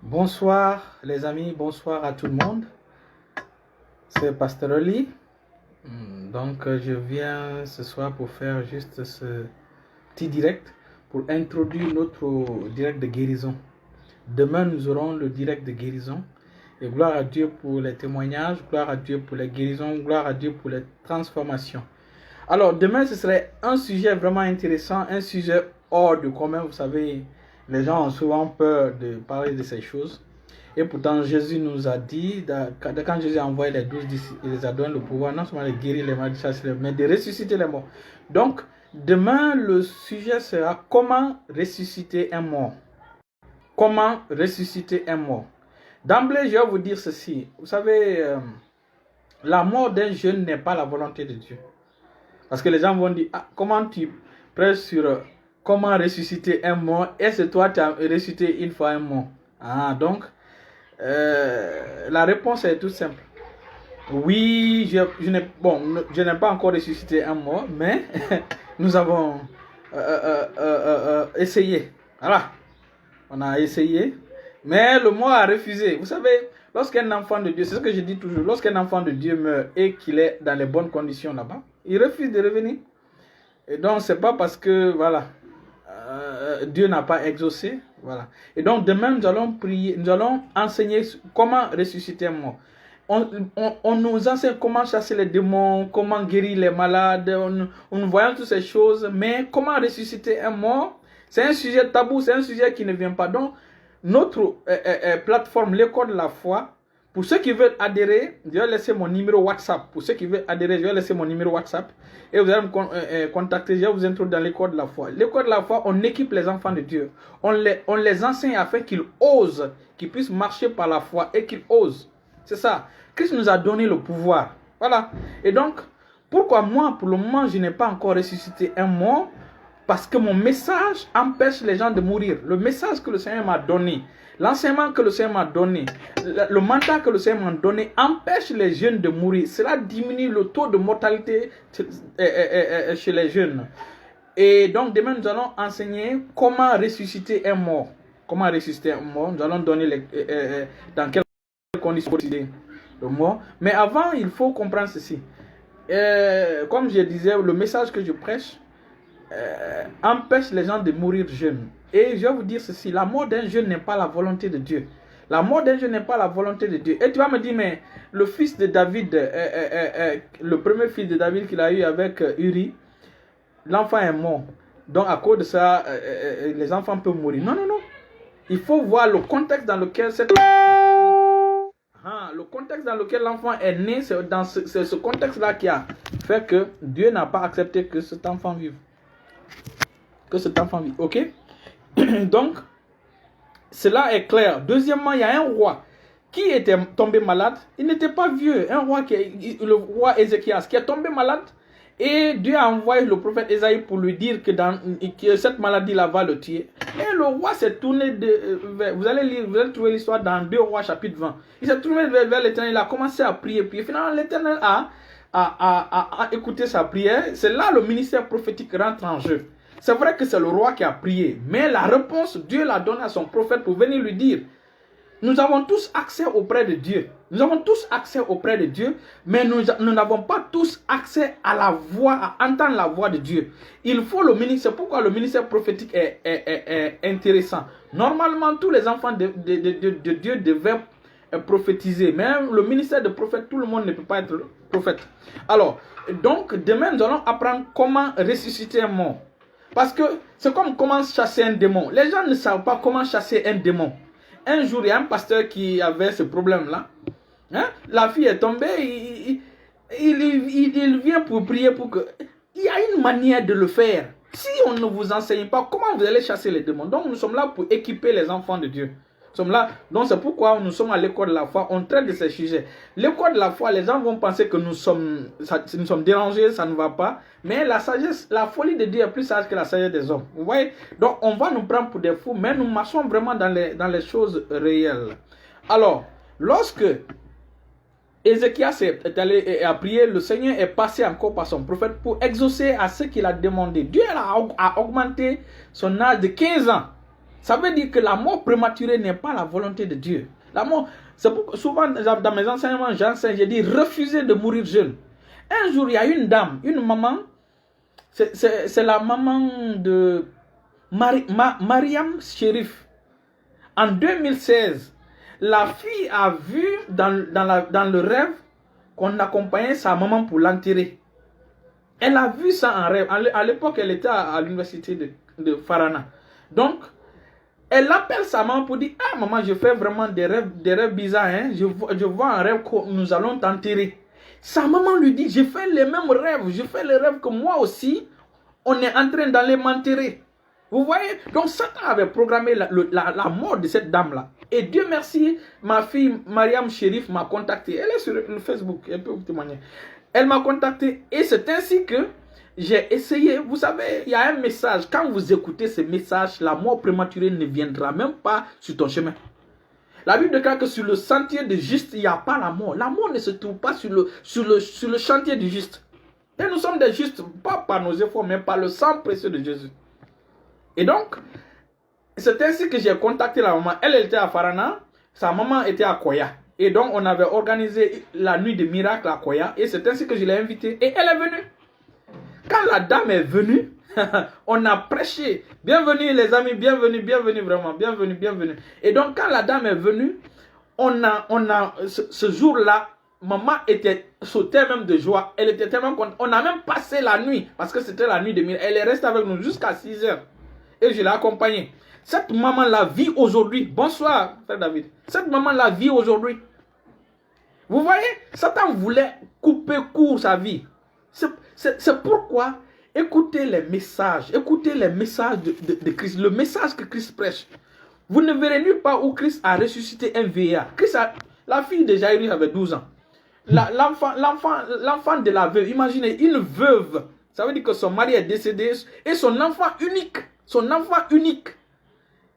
Bonsoir les amis, bonsoir à tout le monde. C'est Pasteur Oli. Donc je viens ce soir pour faire juste ce petit direct pour introduire notre direct de guérison. Demain nous aurons le direct de guérison. Et gloire à Dieu pour les témoignages, gloire à Dieu pour les guérisons, gloire à Dieu pour les transformations. Alors demain ce serait un sujet vraiment intéressant, un sujet hors du commun. Vous savez, les gens ont souvent peur de parler de ces choses. Et pourtant, Jésus nous a dit, quand Jésus a envoyé les 12 disciples, il les a donné le pouvoir non seulement de guérir les malades, mais de ressusciter les morts. Donc, demain, le sujet sera comment ressusciter un mort. Comment ressusciter un mort. D'emblée, je vais vous dire ceci. Vous savez, la mort d'un jeune n'est pas la volonté de Dieu. Parce que les gens vont dire, comment tu prêches sur comment ressusciter un mort? Est-ce que toi, tu as ressuscité une fois un mort? Donc, la réponse est toute simple. Oui, je n'ai pas encore ressuscité un mort, mais nous avons essayé. Voilà, on a essayé, mais le mort a refusé. Vous savez, lorsqu'un enfant de Dieu, c'est ce que je dis toujours, lorsqu'un enfant de Dieu meurt et qu'il est dans les bonnes conditions là-bas, il refuse de revenir. Et donc, c'est pas parce que, voilà, Dieu n'a pas exaucé. Voilà. Et donc demain, nous allons prier, nous allons enseigner comment ressusciter un mort. On nous enseigne comment chasser les démons, comment guérir les malades, on voit toutes ces choses, mais comment ressusciter un mort, c'est un sujet tabou, c'est un sujet qui ne vient pas. Donc, notre plateforme, l'école de la foi, pour ceux qui veulent adhérer, je vais laisser mon numéro WhatsApp. Pour ceux qui veulent adhérer, je vais laisser mon numéro WhatsApp. Et vous allez me contacter, je vais vous introduire dans l'école de la foi. L'école de la foi, on équipe les enfants de Dieu. On les enseigne afin qu'ils osent, qu'ils puissent marcher par la foi et qu'ils osent. C'est ça. Christ nous a donné le pouvoir. Voilà. Et donc, pourquoi moi, pour le moment, je n'ai pas encore ressuscité un mort? Parce que mon message empêche les gens de mourir. Le message que le Seigneur m'a donné, l'enseignement que le Seigneur m'a donné, le mandat que le Seigneur m'a donné empêche les jeunes de mourir. Cela diminue le taux de mortalité chez les jeunes. Et donc demain nous allons enseigner comment ressusciter un mort. Comment ressusciter un mort. Nous allons donner dans quelles conditions ressusciter le mort. Mais avant, il faut comprendre ceci. Comme je disais, le message que je prêche empêche les gens de mourir jeunes. Et je vais vous dire ceci, la mort d'un jeune n'est pas la volonté de Dieu. La mort d'un jeune n'est pas la volonté de Dieu. Et tu vas me dire, mais le fils de David, le premier fils de David qu'il a eu avec Uri, l'enfant est mort. Donc à cause de ça, les enfants peuvent mourir. Non, non, non. Il faut voir le contexte dans lequel le contexte dans lequel l'enfant est né, c'est ce contexte-là qui a fait que Dieu n'a pas accepté que cet enfant vive. Que cet enfant vit. Ok? Donc, cela est clair. Deuxièmement, il y a un roi qui était tombé malade. Il n'était pas vieux. Un roi le roi Ézéchias qui est tombé malade. Et Dieu a envoyé le prophète Ésaïe pour lui dire que cette maladie-là va le tuer. Et le roi s'est tourné vous allez trouver l'histoire dans 2 Rois chapitre 20. Il s'est tourné vers l'Éternel, il a commencé à prier. Puis finalement, l'Éternel a écouté sa prière. C'est là le ministère prophétique rentre en jeu. C'est vrai que c'est le roi qui a prié, mais la réponse, Dieu l'a donnée à son prophète pour venir lui dire. Nous avons tous accès auprès de Dieu. Nous avons tous accès auprès de Dieu, mais nous n'avons pas tous accès à la voix, à entendre la voix de Dieu. Il faut le ministère. C'est pourquoi le ministère prophétique est intéressant. Normalement, tous les enfants de Dieu devaient prophétiser. Mais le ministère de prophète, tout le monde ne peut pas être prophète. Alors, donc, demain, nous allons apprendre comment ressusciter un mort. Parce que c'est comme comment chasser un démon. Les gens ne savent pas comment chasser un démon. Un jour, il y a un pasteur qui avait ce problème-là. La fille est tombée, il vient pour prier pour que... Il y a une manière de le faire. Si on ne vous enseigne pas, comment vous allez chasser les démons? Donc nous sommes là pour équiper les enfants de Dieu. Nous sommes là, donc c'est pourquoi nous sommes à l'école de la foi, on traite de ces sujets. L'école de la foi, les gens vont penser que nous sommes dérangés, ça ne va pas. Mais la sagesse, la folie de Dieu est plus sage que la sagesse des hommes. Vous voyez? Donc on va nous prendre pour des fous, mais nous marchons vraiment dans les choses réelles. Alors, lorsque Ézéchias est allé et a prié, le Seigneur est passé encore par son prophète pour exaucer à ce qu'il a demandé. Dieu a augmenté son âge de 15 ans. Ça veut dire que la mort prématurée n'est pas la volonté de Dieu. La mort, c'est pourquoi souvent dans mes enseignements, j'enseigne, j'ai dit refusez de mourir jeune. Un jour, il y a une dame, une maman, c'est la maman de Mariam Chérif. En 2016, la fille a vu dans le rêve qu'on accompagnait sa maman pour l'enterrer. Elle a vu ça en rêve. À l'époque, elle était à l'université de Farana. Donc, elle appelle sa maman pour dire, ah maman, je fais vraiment des rêves bizarres. Hein? Je vois un rêve que nous allons t'enterrer. Sa maman lui dit, je fais les mêmes rêves. Je fais les rêves que moi aussi, on est en train d'aller m'enterrer. Vous voyez? Donc Satan avait programmé la mort de cette dame-là. Et Dieu merci, ma fille Mariam Chérif m'a contacté. Elle est sur le Facebook, elle peut vous témoigner. Elle m'a contacté et c'est ainsi que j'ai essayé. Vous savez, il y a un message. Quand vous écoutez ce message, la mort prématurée ne viendra même pas sur ton chemin. La Bible déclare que sur le sentier du juste, il n'y a pas la mort. La mort ne se trouve pas sur le chantier du juste. Et nous sommes des justes, pas par nos efforts, mais par le sang précieux de Jésus. Et donc, c'est ainsi que j'ai contacté la maman. Elle était à Farana, sa maman était à Koya. Et donc, on avait organisé la nuit de miracle à Koya. Et c'est ainsi que je l'ai invitée. Et elle est venue. Quand la dame est venue, on a prêché. Bienvenue les amis, bienvenue, bienvenue vraiment, bienvenue, bienvenue. Et donc, quand la dame est venue, ce jour-là, maman était sautée même de joie. Elle était tellement contente. On a même passé la nuit, parce que c'était la nuit de miracle. Elle est restée avec nous jusqu'à 6 heures. Et je l'ai accompagnée. Cette maman-là vit aujourd'hui. Bonsoir, frère David. Cette maman-là vit aujourd'hui. Vous voyez, Satan voulait couper court sa vie. C'est pourquoi, écoutez les messages de Christ, le message que Christ prêche. Vous ne verrez nulle part où Christ a ressuscité un vieillard. La fille de Jairus avait 12 ans. L'enfant de la veuve, imaginez, une veuve. Ça veut dire que son mari est décédé et son enfant unique. Son enfant unique.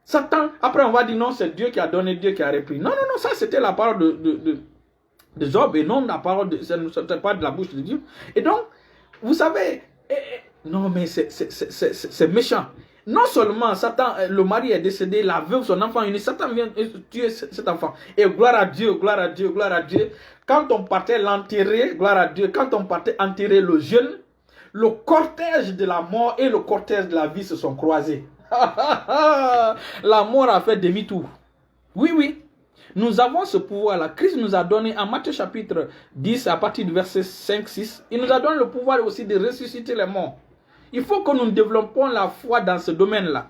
Satan, après on va dire non, c'est Dieu qui a donné, Dieu qui a repris. Non, ça c'était la parole de Job et non la parole c'était pas de la bouche de Dieu. Et donc, vous savez, non mais c'est méchant. Non seulement Satan, le mari est décédé, la veuve, son enfant unique, Satan vient tuer cet enfant. Et gloire à Dieu, gloire à Dieu, gloire à Dieu. Quand on partait l'enterrer, gloire à Dieu, quand on partait enterrer le jeune, le cortège de la mort et le cortège de la vie se sont croisés. La mort a fait demi-tour. Oui. Nous avons ce pouvoir-là. Christ nous a donné en Matthieu chapitre 10, à partir du verset 5-6, il nous a donné le pouvoir aussi de ressusciter les morts. Il faut que nous développions la foi dans ce domaine-là.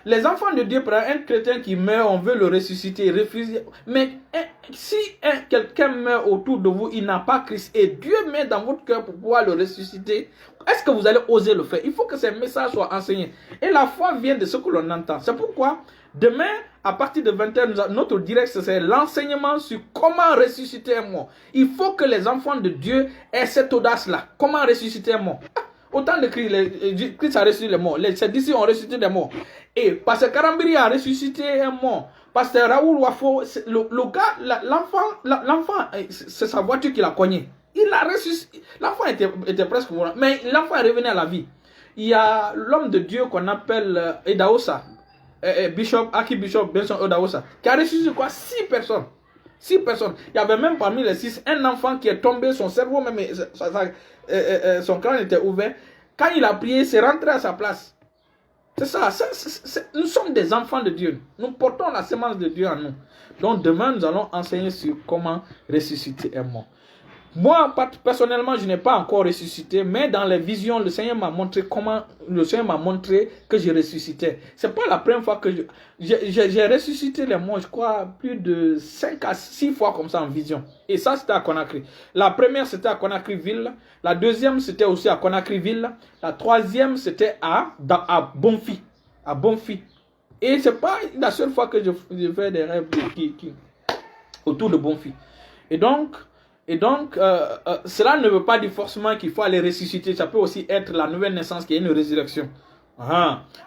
Les enfants de Dieu, par un chrétien qui meurt, on veut le ressusciter, refuser. Mais si quelqu'un meurt autour de vous, il n'a pas Christ, et Dieu met dans votre cœur pour pouvoir le ressusciter, est-ce que vous allez oser le faire? Il faut que ces messages soient enseignés. Et la foi vient de ce que l'on entend. C'est pourquoi, demain, à partir de 20h, notre direct, c'est l'enseignement sur comment ressusciter un mort. Il faut que les enfants de Dieu aient cette audace-là. Comment ressusciter un mort? Autant de Christ a ressuscité les morts. Ces disciples ont ressuscité des morts. Et Pasteur Karambiri a ressuscité un mort. Pasteur Raoul Wafo, le gars, l'enfant, c'est sa voiture qui l'a cogné. Il a ressuscité. L'enfant était presque mort. Mais l'enfant est revenu à la vie. Il y a l'homme de Dieu qu'on appelle Edaosa. Archibishop Benson Odaosa. Qui a ressuscité quoi? 6 personnes. 6 personnes. Il y avait même parmi les 6 un enfant qui est tombé, son cerveau même, son crâne était ouvert. Quand il a prié, c'est rentré à sa place. C'est ça. Nous sommes des enfants de Dieu. Nous portons la semence de Dieu en nous. Donc demain, nous allons enseigner sur comment ressusciter un mort. Moi, personnellement, je n'ai pas encore ressuscité, mais dans les visions, le Seigneur m'a montré que je ressuscitais. C'est pas la première fois que j'ai ressuscité les morts, je crois, plus de 5 à 6 fois comme ça en vision. Et ça, c'était à Conakry. La première, c'était à Conakry-Ville. La deuxième, c'était aussi à Conakry-Ville. La troisième, c'était à Bonfi. À Bonfi. Et c'est pas la seule fois que je fais des rêves autour de Bonfi. Et donc, cela ne veut pas dire forcément qu'il faut aller ressusciter. Ça peut aussi être la nouvelle naissance qui est une résurrection.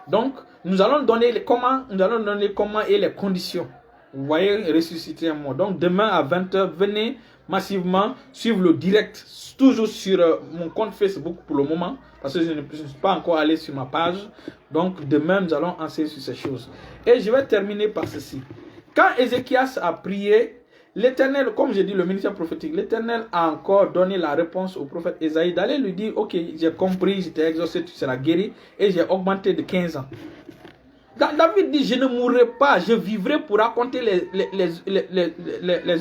Donc, nous allons donner comment et les conditions. Vous voyez, ressusciter un mort. Donc, demain à 20h, venez massivement suivre le direct, toujours sur mon compte Facebook pour le moment, parce que je ne suis pas encore allé sur ma page. Donc demain, nous allons enseigner sur ces choses. Et je vais terminer par ceci. Quand Ézéchias a prié, l'Éternel, comme j'ai dit, le ministère prophétique, l'Éternel a encore donné la réponse au prophète Ésaïe d'aller lui dire, ok, j'ai compris, j'étais exaucé, tu seras guéri, et j'ai augmenté de 15 ans. David dit, je ne mourrai pas, je vivrai pour raconter les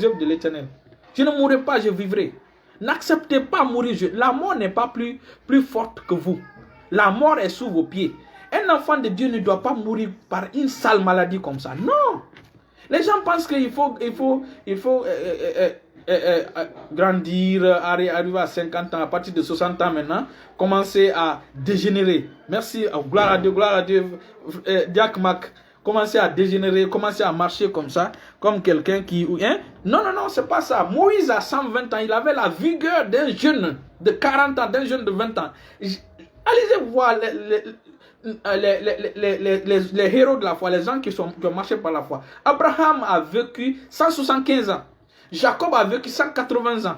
œuvres de l'Éternel. Je ne mourrai pas, je vivrai. N'acceptez pas mourir. La mort n'est pas plus forte que vous. La mort est sous vos pieds. Un enfant de Dieu ne doit pas mourir par une sale maladie comme ça. Non. Les gens pensent qu'il faut grandir, arriver à 50 ans, à partir de 60 ans maintenant, commencer à dégénérer. Merci, gloire à Dieu, Diak Mac. Commencer à dégénérer, commencer à marcher comme ça, comme quelqu'un qui... Hein? Non, c'est pas ça. Moïse, à 120 ans, il avait la vigueur d'un jeune de 40 ans, d'un jeune de 20 ans. Allez voir les héros de la foi, les gens qui ont marché par la foi. Abraham a vécu 175 ans. Jacob a vécu 180 ans.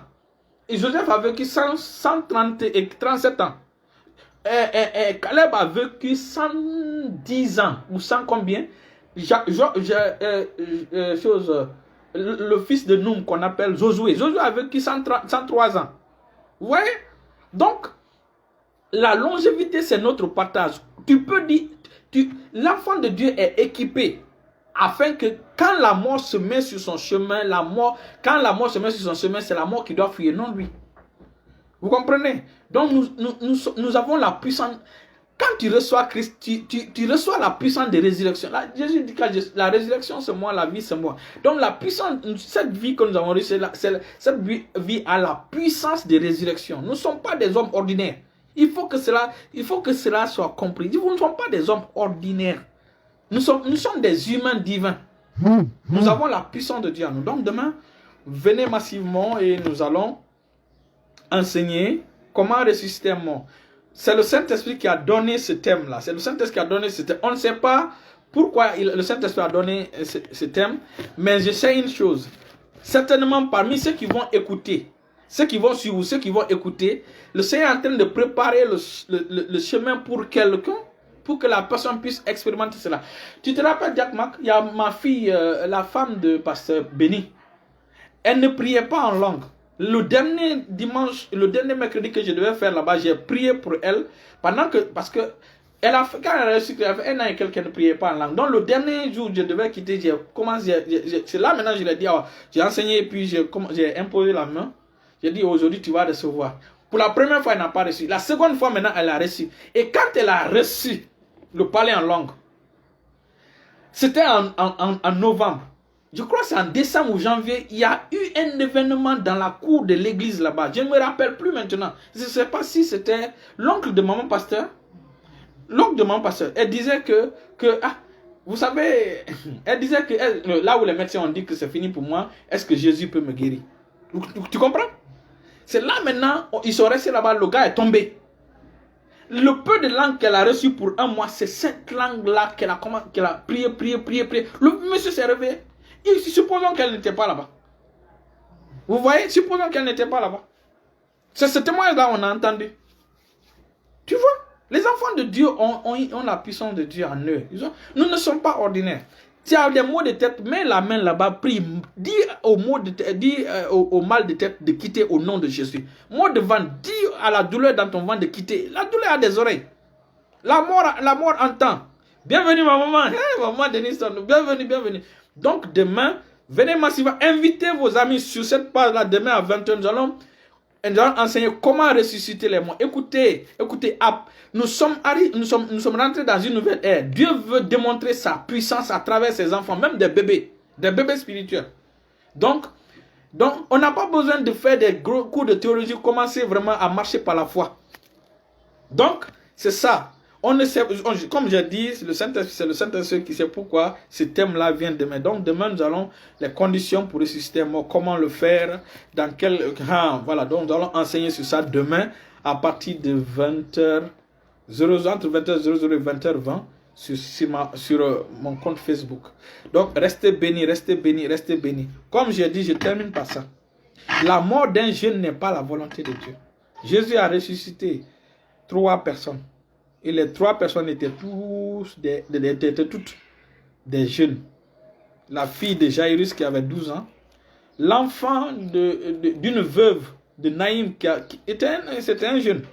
Et Joseph a vécu 137 ans. Caleb a vécu 110 ans. Ou 100 combien? Le fils de Noum qu'on appelle Josué. Josué a vécu 103 ans. Vous voyez? Donc, la longévité, c'est notre partage. Tu peux dire, l'enfant de Dieu est équipé afin que quand la mort se met sur son chemin, quand la mort se met sur son chemin, c'est la mort qui doit fuir, non lui. Vous comprenez? Donc nous avons la puissance. Quand tu reçois Christ, tu reçois la puissance de résurrection. Là, Jésus dit que la résurrection c'est moi, la vie c'est moi. Donc la puissance, cette vie que nous avons reçue, cette vie a la puissance de résurrection. Nous ne sommes pas des hommes ordinaires. Il faut que cela soit compris. Nous ne sommes pas des hommes ordinaires. Nous sommes des humains divins. Nous avons la puissance de Dieu en nous. Donc demain, venez massivement et nous allons enseigner comment ressusciter un mort. C'est le Saint-Esprit qui a donné ce thème-là. C'est le Saint-Esprit qui a donné ce thème. On ne sait pas pourquoi le Saint-Esprit a donné ce thème, mais je sais une chose. Certainement parmi ceux qui vont écouter, ceux qui vont suivre, ceux qui vont écouter, le Seigneur est en train de préparer le chemin pour quelqu'un, pour que la personne puisse expérimenter cela. Tu te rappelles, Jack Mac, il y a ma fille, la femme de pasteur Béni. Elle ne priait pas en langue. Le dernier dimanche, le dernier mercredi que je devais faire là-bas, j'ai prié pour elle, parce que quand elle a reçu, elle a fait un an et qu'elle ne priait pas en langue. Donc le dernier jour, je devais quitter, c'est là maintenant je lui ai dit, j'ai enseigné, puis j'ai imposé la main. J'ai dit, aujourd'hui tu vas recevoir. Pour la première fois, elle n'a pas reçu. La seconde fois, maintenant, elle a reçu. Et quand elle a reçu le parler en langue, c'était en novembre. Je crois que c'est en décembre ou janvier, il y a eu un événement dans la cour de l'église là-bas. Je ne me rappelle plus maintenant. Je ne sais pas si c'était l'oncle de maman pasteur. L'oncle de maman pasteur, elle disait vous savez, elle disait que là où les médecins ont dit que c'est fini pour moi, est-ce que Jésus peut me guérir? Tu comprends? C'est là maintenant, ils sont restés là-bas, le gars est tombé. Le peu de langue qu'elle a reçu pour un mois, c'est cette langue-là qu'elle a prié. Le monsieur s'est réveillé. Supposons qu'elle n'était pas là-bas. Vous voyez, supposons qu'elle n'était pas là-bas. C'est ce témoignage-là qu'on a entendu. Tu vois, les enfants de Dieu ont la puissance de Dieu en eux. Nous ne sommes pas ordinaires. Tu as des maux de tête, mets la main là-bas, prie. Dis au mal de tête de quitter au nom de Jésus. Maux de ventre, dis à la douleur dans ton ventre de quitter. La douleur a des oreilles. La mort entend. Bienvenue ma maman. Hey, maman Denison, bienvenue. Donc demain, venez massivement, invitez vos amis sur cette page-là. Demain à 20h, nous allons enseigner comment ressusciter les morts. Écoutez, nous sommes rentrés dans une nouvelle ère. Dieu veut démontrer sa puissance à travers ses enfants, même des bébés spirituels. Donc on n'a pas besoin de faire des gros cours de théologie, commencer vraiment à marcher par la foi. Donc, c'est ça. On ne sait, comme j'ai dit, c'est le Saint-Esprit qui sait pourquoi ce thème-là vient demain. Donc demain, nous allons les conditions pour ressusciter un mort, comment le faire, dans quel... voilà, donc nous allons enseigner sur ça demain à partir de 20h, entre 20h00 et 20h20 sur mon compte Facebook. Donc restez bénis. Comme j'ai dit, je termine par ça. La mort d'un jeune n'est pas la volonté de Dieu. Jésus a ressuscité 3 personnes. Et les 3 personnes étaient toutes des jeunes. La fille de Jairus qui avait 12 ans. L'enfant d'une veuve de Naïm c'était un jeune.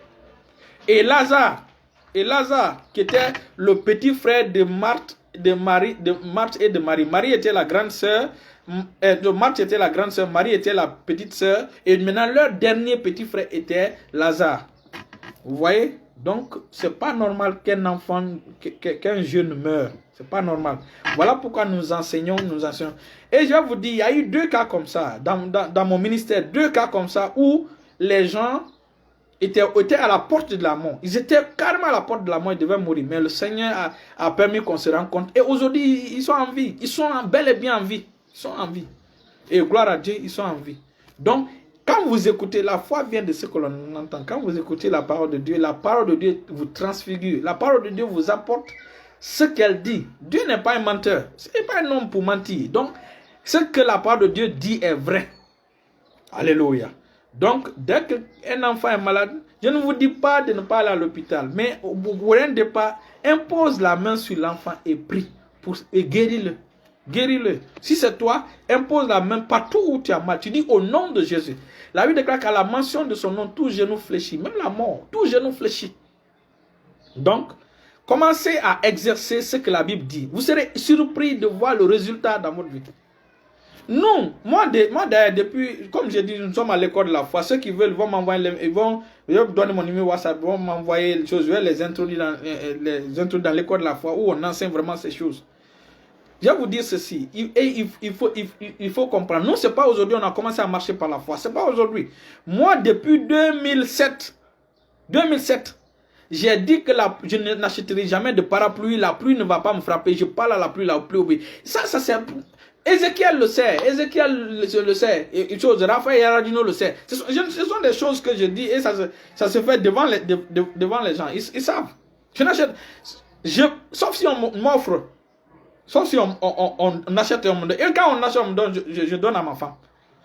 Et Lazare, qui était le petit frère de Marthe et de Marie. Marie était la grande sœur. Marthe était la grande sœur, Marie était la petite sœur. Et maintenant, leur dernier petit frère était Lazare. Vous voyez? Donc, c'est pas normal qu'un jeune meure. C'est pas normal. Voilà pourquoi nous enseignons. Et je vais vous dire, il y a eu 2 cas comme ça dans mon ministère. 2 cas comme ça où les gens étaient à la porte de la mort. Ils étaient carrément à la porte de la mort, ils devaient mourir. Mais le Seigneur a permis qu'on se rende compte. Et aujourd'hui, ils sont en vie. Ils sont bel et bien en vie. Ils sont en vie. Et gloire à Dieu, ils sont en vie. Donc, quand vous écoutez, la foi vient de ce que l'on entend. Quand vous écoutez la parole de Dieu vous transfigure. La parole de Dieu vous apporte ce qu'elle dit. Dieu n'est pas un menteur. Ce n'est pas un homme pour mentir. Donc, ce que la parole de Dieu dit est vrai. Alléluia. Donc, dès qu'un enfant est malade, je ne vous dis pas de ne pas aller à l'hôpital. Mais au rien de pas, impose la main sur l'enfant et prie. Et guéris-le. Guéris-le. Si c'est toi, impose la main partout où tu as mal. Tu dis au nom de Jésus. La Bible déclare qu'à la mention de son nom, tout genou fléchit. Même la mort, tout genou fléchit. Donc, commencez à exercer ce que la Bible dit. Vous serez surpris de voir le résultat dans votre vie. Non, moi d'ailleurs, depuis, comme j'ai dit, nous sommes à l'école de la foi. Ceux qui veulent vont m'envoyer, ils vont donner mon numéro WhatsApp, vont m'envoyer les choses. Je vais les introduire dans l'école de la foi où on enseigne vraiment ces choses. Je vais vous dire ceci, il faut comprendre. Nous, ce n'est pas aujourd'hui on a commencé à marcher par la foi. Ce n'est pas aujourd'hui. Moi, depuis 2007, j'ai dit que je n'achèterai jamais de parapluie. La pluie ne va pas me frapper. Je parle à la pluie obéit. Ça c'est... Ézéchiel le sait. Le sait. Raphaël Yaradino le sait. Ce sont des choses que je dis et ça se fait devant les gens. Ils savent. Je n'achète... Sauf si on m'offre... Sauf si on achète un monde. Et quand on achète un monde, je donne à ma femme.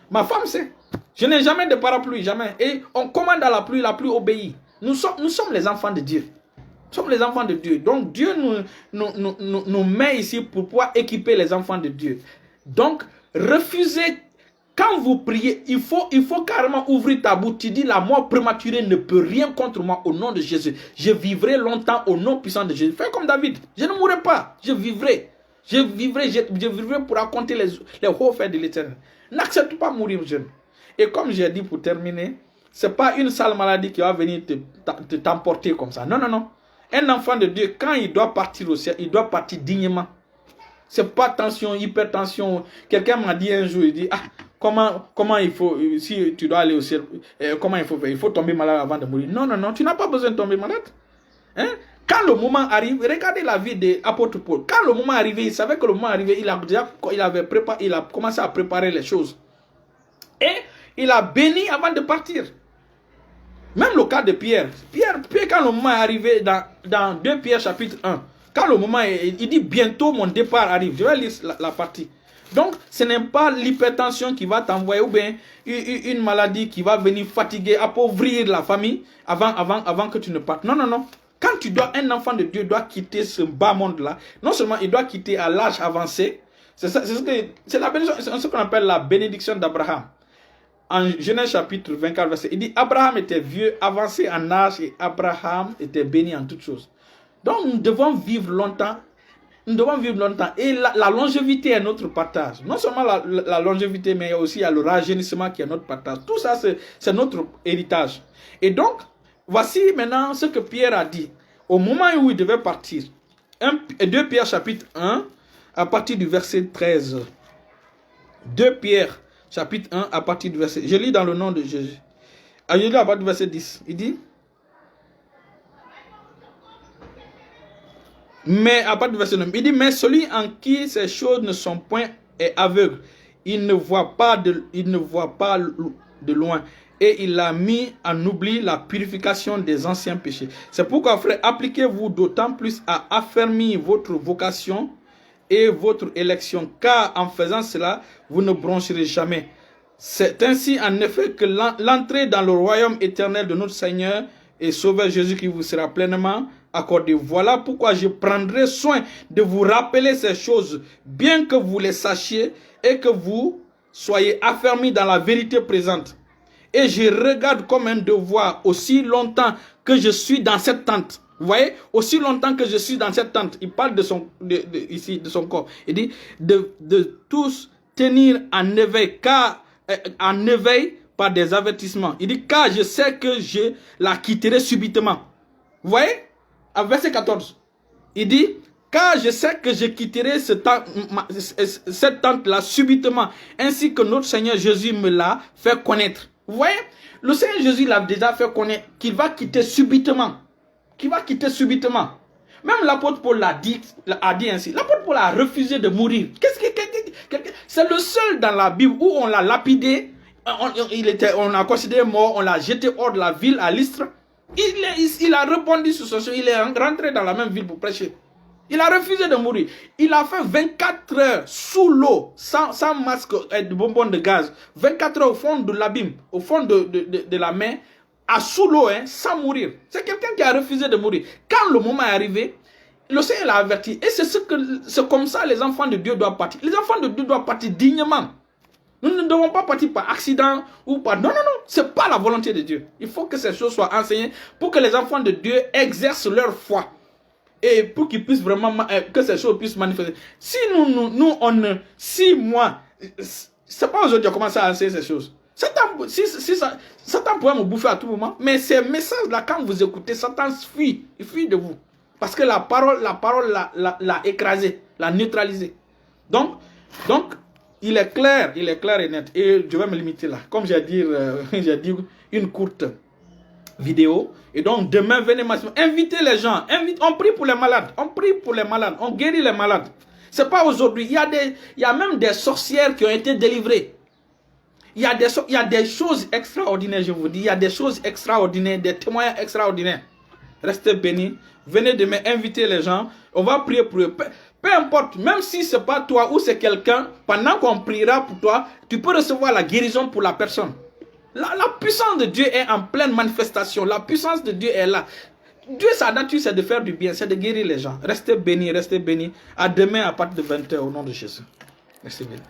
Ma femme sait. Je n'ai jamais de parapluie, jamais. Et on commande à la pluie obéit. Nous sommes les enfants de Dieu. Nous sommes les enfants de Dieu. Donc Dieu nous met ici pour pouvoir équiper les enfants de Dieu. Donc, refusez. Quand vous priez, il faut carrément ouvrir ta bouche. Tu dis, la mort prématurée ne peut rien contre moi au nom de Jésus. Je vivrai longtemps au nom puissant de Jésus. Fais comme David. Je ne mourrai pas. Je vivrai. Je vivrai pour raconter les hauts faits de l'Éternel. N'accepte pas mourir jeune. Et comme j'ai dit pour terminer, ce n'est pas une sale maladie qui va venir t'emporter comme ça. Non, non, non. Un enfant de Dieu, quand il doit partir au ciel, il doit partir dignement. Ce n'est pas tension, hypertension. Quelqu'un m'a dit un jour, il dit, comment il faut, si tu dois aller au ciel, comment il faut faire? Il faut tomber malade avant de mourir. Non, non, non, tu n'as pas besoin de tomber malade. Hein? Quand le moment arrive, regardez la vie de l'apôtre Paul. Quand le moment arrivait, il savait que le moment arrivait, il a commencé à préparer les choses. Et il a béni avant de partir. Même le cas de Pierre. Pierre quand le moment est arrivé dans 2 Pierre chapitre 1, quand le moment est, il dit bientôt mon départ arrive. Je vais lire la partie. Donc, ce n'est pas l'hypertension qui va t'envoyer ou bien une maladie qui va venir fatiguer, appauvrir la famille avant que tu ne partes. Non, non, non. Quand un enfant de Dieu doit quitter ce bas monde-là, non seulement il doit quitter à l'âge avancé, c'est ce qu'on appelle la bénédiction d'Abraham. En Genèse chapitre 24, verset, il dit, Abraham était vieux, avancé en âge, et Abraham était béni en toutes choses. Donc nous devons vivre longtemps. Et la longévité est notre partage. Non seulement la longévité, mais aussi il y a le rajeunissement qui est notre partage. Tout ça, c'est notre héritage. Et donc, voici maintenant ce que Pierre a dit. Au moment où il devait partir, 2 Pierre chapitre 1, à partir du verset 13. 2 Pierre chapitre 1, à partir du verset... Je lis dans le nom de Jésus. Je lis à partir du verset 10. Il dit... Mais à partir du verset 9, il dit, mais celui en qui ces choses ne sont point est aveugle. Il ne voit pas de loin. Et il a mis en oubli la purification des anciens péchés. C'est pourquoi, frère, appliquez-vous d'autant plus à affermir votre vocation et votre élection. Car en faisant cela, vous ne broncherez jamais. C'est ainsi en effet que l'entrée dans le royaume éternel de notre Seigneur et Sauveur Jésus qui vous sera pleinement accordée. Voilà pourquoi je prendrai soin de vous rappeler ces choses, bien que vous les sachiez et que vous soyez affermis dans la vérité présente. Et je regarde comme un devoir aussi longtemps que je suis dans cette tente. Vous voyez, aussi longtemps que je suis dans cette tente, il parle ici de son corps. Il dit de tous tenir en éveil, en éveil par des avertissements. Il dit car je sais que je la quitterai subitement. Vous voyez, à verset 14, il dit car je sais que je quitterai cette tente-là subitement, ainsi que notre Seigneur Jésus me l'a fait connaître. Vous voyez, le Seigneur Jésus l'a déjà fait connaître qu'il va quitter subitement. Qu'il va quitter subitement. Même l'apôtre Paul a dit ainsi. L'apôtre Paul a refusé de mourir. C'est le seul dans la Bible où on l'a lapidé, on a considéré mort, on l'a jeté hors de la ville à Lystre. Il a rebondi sur son chemin, il est rentré dans la même ville pour prêcher. Il a refusé de mourir. Il a fait 24 heures sous l'eau, sans masque et de bonbons de gaz. 24 heures au fond de l'abîme, au fond de la mer, sous l'eau, sans mourir. C'est quelqu'un qui a refusé de mourir. Quand le moment est arrivé, le Seigneur l'a averti. Et c'est comme ça les enfants de Dieu doivent partir. Les enfants de Dieu doivent partir dignement. Nous ne devons pas partir par accident ou par... Non, non, non. Ce n'est pas la volonté de Dieu. Il faut que ces choses soient enseignées pour que les enfants de Dieu exercent leur foi. Et pour qu'ils puissent vraiment... que ces choses puissent manifester. Si si moi... C'est pas aujourd'hui qu'on commence à enseigner ces choses. Satan pourrait me bouffer à tout moment. Mais ces messages-là, quand vous écoutez, Satan fuit. Il fuit de vous. Parce que la parole l'a écrasé, l'a neutralisé. Donc, il est clair et net. Et je vais me limiter là. Comme j'ai dit, une courte vidéo. Et donc, demain, venez maximum. Invitez les gens. On prie pour les malades. On prie pour les malades. On guérit les malades. Ce n'est pas aujourd'hui. Il y a même des sorcières qui ont été délivrées. Il y a des choses extraordinaires, je vous dis. Il y a des choses extraordinaires, des témoignages extraordinaires. Restez bénis. Venez demain inviter les gens. On va prier pour eux. Peu importe, même si ce n'est pas toi ou c'est quelqu'un, pendant qu'on priera pour toi, tu peux recevoir la guérison pour la personne. La puissance de Dieu est en pleine manifestation. La puissance de Dieu est là. Dieu, sa nature, c'est de faire du bien, c'est de guérir les gens. Restez bénis, restez bénis. À demain à partir de 20 h au nom de Jésus. Restez bénis.